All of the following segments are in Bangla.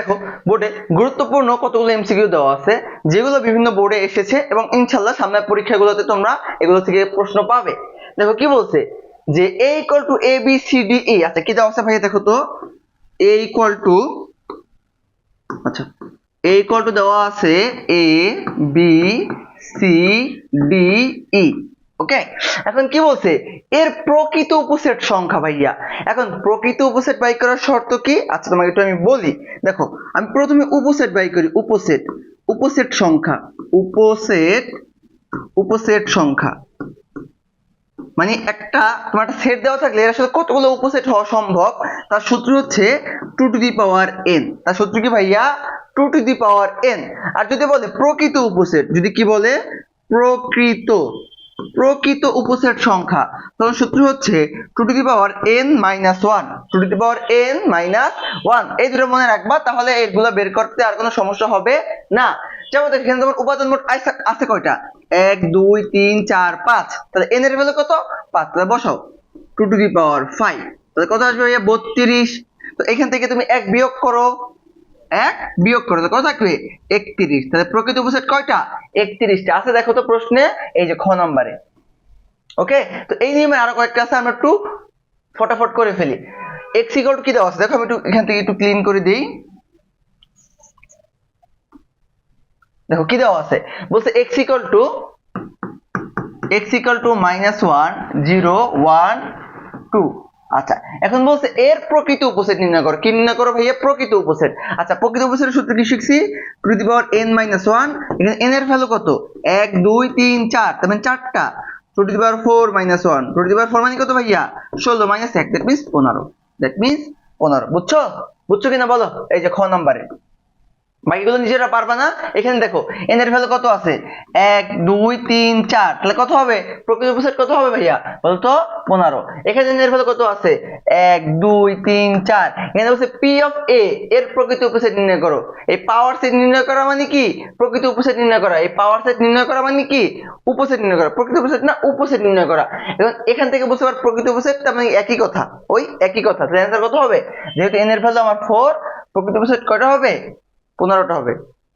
দেখো বোর্ডে গুরুত্বপূর্ণ কতগুলো এমসিকিউ দেওয়া আছে যেগুলো বিভিন্ন বোর্ডে এসেছে এবং ইনশাআল্লাহ সামনের পরীক্ষাগুলোতে তোমরা এগুলো থেকে প্রশ্ন পাবে। দেখো কি বলছে যে a equal to a b c d e, আচ্ছা কি দেওয়া আছে ভাই দেখো তো, a ইকুয়াল টু, আচ্ছা a ইকুয়াল টু দেওয়া আছে a b c d e, ওকে। এখন কি বলছে এর প্রকৃত উপসেট সংখ্যা ভাইয়া। এখন প্রকৃত উপসেট বাই করার শর্ত কি, আচ্ছা তোমাকে একটু আমি বলি। দেখো আমি প্রথমে উপসেট বাই করি, উপসেট, উপসেট সংখ্যা, উপসেট সংখ্যা মানে একটা তোমার একটা সেট দেওয়া থাকলে এর আসলে কতগুলো উপসেট হওয়া সম্ভব তার সূত্র হচ্ছে 2 টু দি পাওয়ার n। তার সূত্র কি ভাইয়া 2 টু দি পাওয়ার n। আর যদি বলে প্রকৃত উপসেট, যদি কি বলে প্রকৃত উপসেট সংখ্যা, তখন সূত্র হচ্ছে 2 to the power n minus 1, 2 to the power n minus 1। এই দুটো মনে রাখবা, তাহলে এগুলো বের করতে আর কোনো সমস্যা হবে না। যেমন দেখো এখানে তোমার উপাদান মোট আছে কয়টা, 1 2 3 4 5, তাহলে n এর ভ্যালু কত 5, তাহলে বসাও 2 টু দি পাওয়ার 5, তাহলে কত আসবে ভাইয়া 32। তো এখান থেকে তুমি 1 বিয়োগ করো, তাহলে কত থাকবে 31। তাহলে প্রকৃত উপসেট কয়টা 31টা আছে দেখো তো প্রশ্নে, এই যে খ নম্বরে। ওকে, তো এই নিয়মে আরো কয়েকটা আছে, আমরা একটু ফটাফট করে ফেলি। x ইকুয়াল টু কি দেওয়া আছে দেখো, আমি একটু এখান থেকে একটু ক্লিন করে দিই। দেখো কি দেওয়া আছে, বলছে x ইকুয়াল টু -1 0 1 2। আচ্ছা এখন বলছে এর প্রকৃত উপসেট নির্ণয় করো। কি নির্ণয় করো ভাইয়া, প্রকৃত উপসেট। আচ্ছা প্রকৃত উপসেটের সূত্র কি শিখছি, 2 to the power n minus 1, এখানে n এর ভ্যালু কত 1 2 3 4, তার মানে 4টা, 2 to the power 4 minus 1, 2 to the power 4 মানে কত ভাইয়া 16 minus 1, that means 15, that means 15। বুঝছো কিনা বলো, এই যে খ নম্বরে। বাকিগুলো নিজেরা পারবা না। এখানে দেখো n এর ভ্যালু কত আছে 1 2 3 4, তাহলে কত হবে প্রকৃত উপসেট কত হবে ভাইয়া বলতো 15। এখানে n এর ভ্যালু কত আছে 1 2 3 4, এখানে বলছে p অফ a এর প্রকৃত উপসেট নির্ণয় করো। এই পাওয়ার সেট নির্ণয় করা মানে কি প্রকৃত উপসেট নির্ণয় করা, এই পাওয়ার সেট নির্ণয় করা মানে কি উপসেট নির্ণয় করা, প্রকৃত উপসেট না উপসেট নির্ণয় করা। এখন এখান থেকে বুঝতে পার প্রকৃত উপসেট তার মানে একই কথা, ওই একই কথা। তাহলে অ্যানসার কত হবে, যেহেতু n এর ভ্যালু আমার 4, প্রকৃত উপসেট কয়টা হবে 15টা হবে।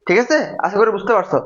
ঠিক আছে, আশা করি বুঝতে পারছো।